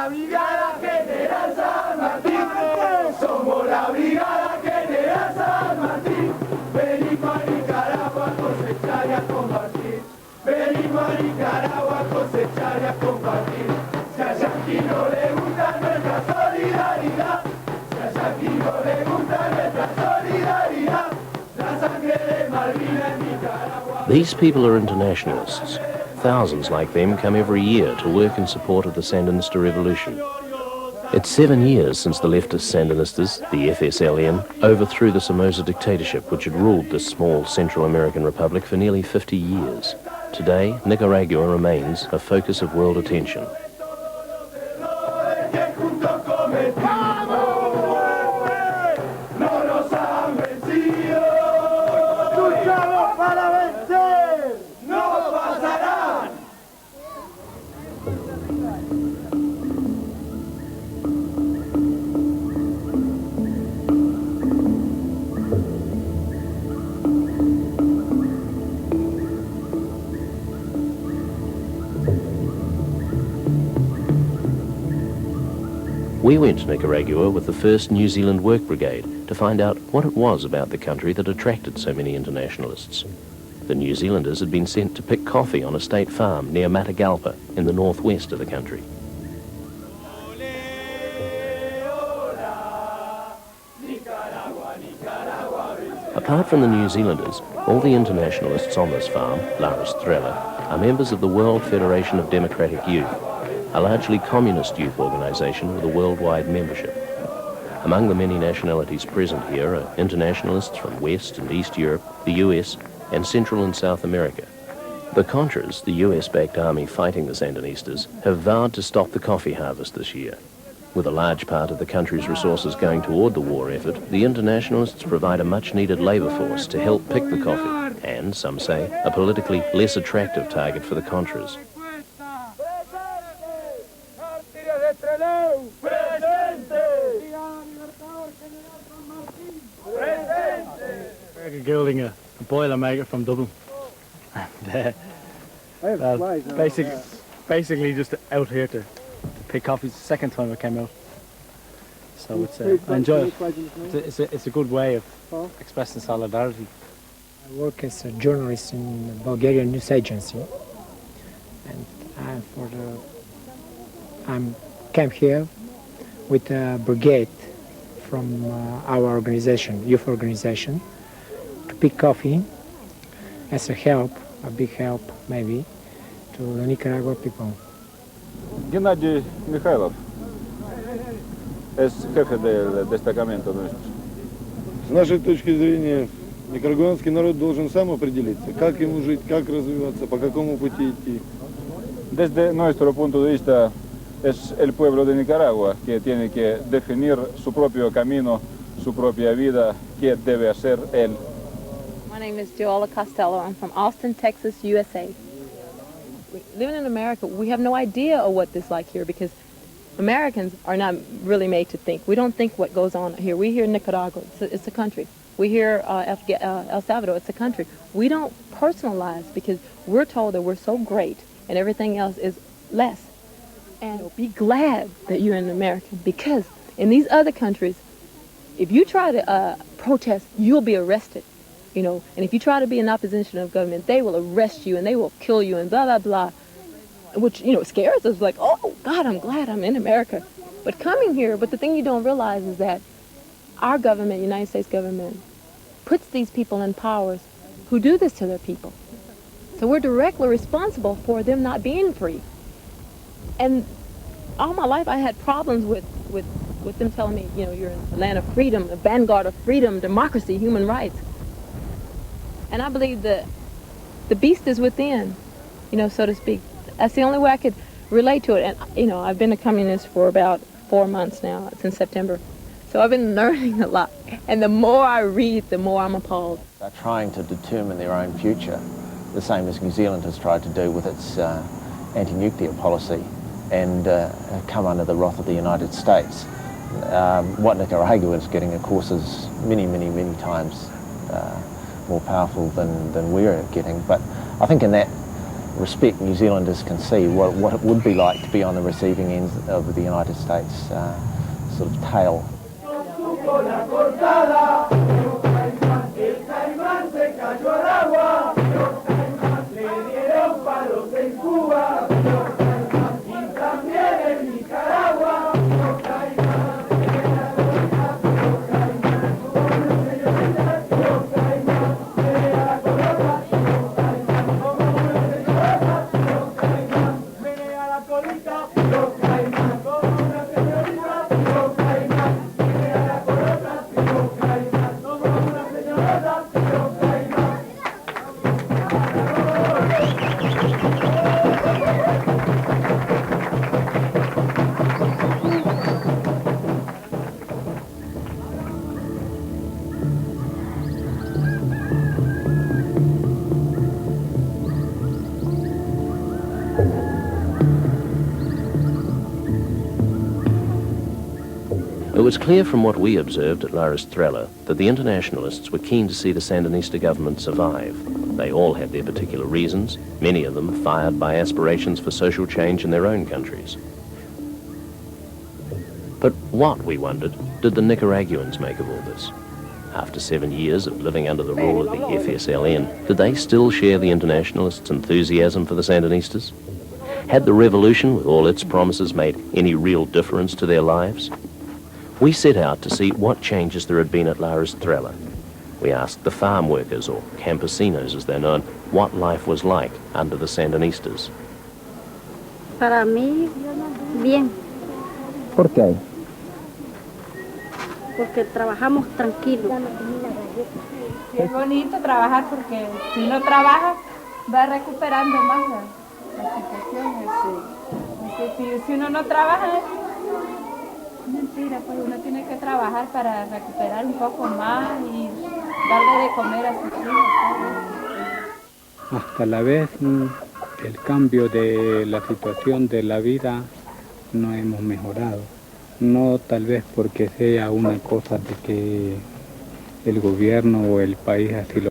la Brigada General San Martín. Somos la Brigada General San Martín. Venimos a Nicaragua a cosechar y a compartir. Venimos a Nicaragua a cosechar y a compartir. Si a Yankee no le gusta nuestra solidaridad, si a Yankee no le gusta nuestra solidaridad, la sangre de Malvinas en Nicaragua. These people are internationalists. Thousands like them come every year to work in support of the Sandinista revolution. It's 7 years since the leftist Sandinistas, the FSLN, overthrew the Somoza dictatorship which had ruled this small Central American republic for nearly 50 years. Today, Nicaragua remains a focus of world attention. We went to Nicaragua with the 1st New Zealand Work Brigade to find out what it was about the country that attracted so many internationalists. The New Zealanders had been sent to pick coffee on a state farm near Matagalpa in the northwest of the country. Apart from the New Zealanders, all the internationalists on this farm, La Estrella, are members of the World Federation of Democratic Youth, a largely communist youth organisation with a worldwide membership. Among the many nationalities present here are internationalists from West and East Europe, the US, and Central and South America. The Contras, the US-backed army fighting the Sandinistas, have vowed to stop the coffee harvest this year. With a large part of the country's resources going toward the war effort, the internationalists provide a much-needed labour force to help pick the coffee, and, some say, a politically less attractive target for the Contras. Gilding a boilermaker from Dublin. Basically just out here to pick coffee. It's the second time I came out, so I enjoy it. It's a good way of expressing solidarity. I work as a journalist in the Bulgarian news agency, and I came here with a brigade from our organization, youth organization, to pick coffee as a help, a big help maybe, to the Nicaragua people. Геннадий Михайлов, es jefe del destacamento nuestro. С нашей точки зрения, никарагуанский народ должен сам определиться, как ему жить, как развиваться, по какому пути идти. Desde nuestro punto de vista, es el pueblo de Nicaragua que tiene que definir su propio camino, su propia vida, qué debe hacer él. My name is Joella Costello. I'm from Austin, Texas, USA. Living in America, we have no idea of what this is like here because Americans are not really made to think. We don't think what goes on here. We hear Nicaragua, it's a country. We hear El Salvador, it's a country. We don't personalize because we're told that we're so great and everything else is less. And be glad that you're an American because in these other countries, if you try to protest, you'll be arrested. You know, and if you try to be in opposition of government, they will arrest you and they will kill you and blah, blah, blah, which, you know, scares us like, oh, God, I'm glad I'm in America. But coming here, but the thing you don't realize is that our government, United States government, puts these people in powers who do this to their people. So we're directly responsible for them not being free. And all my life I had problems with them telling me, you know, you're in the land of freedom, the vanguard of freedom, democracy, human rights. And I believe that the beast is within, you know, so to speak. That's the only way I could relate to it. And, you know, I've been a communist for about 4 months now, since September. So I've been learning a lot. And the more I read, the more I'm appalled. They're trying to determine their own future, the same as New Zealand has tried to do with its anti-nuclear policy and come under the wrath of the United States. What Nicaragua is getting, of course, is many, many, many times more powerful than we're getting. But I think in that respect New Zealanders can see what it would be like to be on the receiving end of the United States sort of tail. It was clear from what we observed at La Estrella that the internationalists were keen to see the Sandinista government survive. They all had their particular reasons, many of them fired by aspirations for social change in their own countries. But what, we wondered, did the Nicaraguans make of all this? After 7 years of living under the rule of the FSLN, did they still share the internationalists' enthusiasm for the Sandinistas? Had the revolution, with all its promises, made any real difference to their lives? We set out to see what changes there had been at La Estrella. We asked the farm workers, or campesinos as they're known, what life was like under the Sandinistas. Para mí, bien. ¿Por qué? Porque trabajamos tranquilos. Es bonito trabajar porque si uno trabaja va recuperando más la situación. Si uno no trabaja, mentira, pues uno tiene que trabajar para recuperar un poco más y darle de comer a sus hijos. Hasta la vez el cambio de la situación de la vida no hemos mejorado. No tal vez porque sea una cosa de que el gobierno o el país así lo